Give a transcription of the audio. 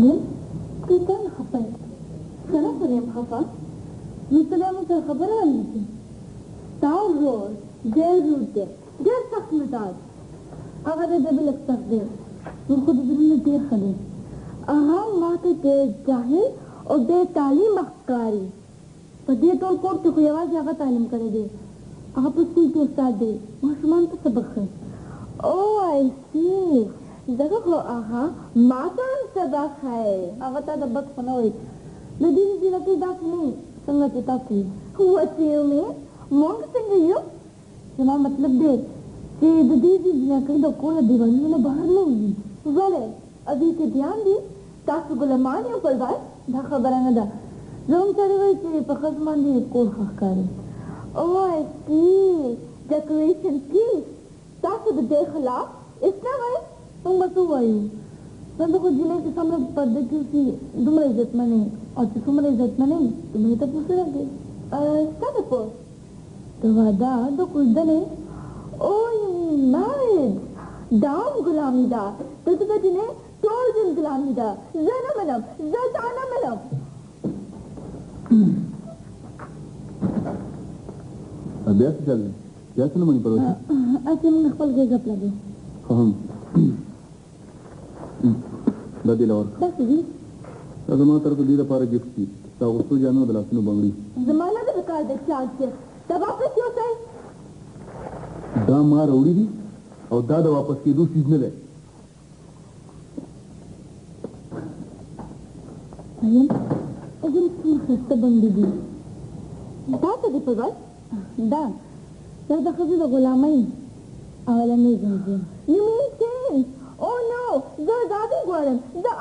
مريم كيف أنا خفيت؟ سنة مريم خفت؟ مثل يوم مثل خبر ولا شيء؟ تعال روز دير رودة دير سخت مزاج أغدا دبل التقدير ونخد برنا دير خلي أهم ما دير جاهل ودير تعليم أفكاري فدير طول كورتي خويواز أغا تعليم करे दे أغا بسكول के उस्ताद दे मुसलमान तो सबक है Oh I see जगह हो आहा मातान सबक है أغا تا दबक फनोई لدين زينة दास नहीं संगत ताकी What do you mean? مونږ څنګه یو زما مطلب دی چې د دې ځینکۍ د کوره دیوالونه بهر نه وځي ولې ادي کې ध्यान دي تاسو ګلمان یو پر ځای دا خبره نه ده زموږ سره وایي چې په ښځه باندې کور ښکاري او آی سی ډیکوریشن پلیز تاسو د دې خلاف اسلام وایي موږ به څه وایو نو د خو جنۍ چې څومره پرده کې اوسي دومره عزتمنې او چې څومره عزتمنې دومره ته پوښتنه راکړي ستا د پوس The vada, the kuldane. Oh, you mean married? Dam gulamida. The Tibetine, Trojan gulamida. Zana madam, Zatana madam. अभ्यास चल रहा है क्या सुनो मणि परोस ऐसे में नखल के गप लगे हम दादी लावर दादी जी अजमा तरफ दीदा पारा गिफ्ट की तागुस्तु जानो दलासनो बंगड़ी जमाना दे बेकार दे चार्ज के तब वापस क्यों से दा मार उड़ी दी और दादा वापस की दूसरी चीज ने ले अयन अजन तुम सस्ता बंदी दी दा तो दे पगल दा सर दा खबी दा गुलामी awalnya janji you mean change oh no the daddy gwaran the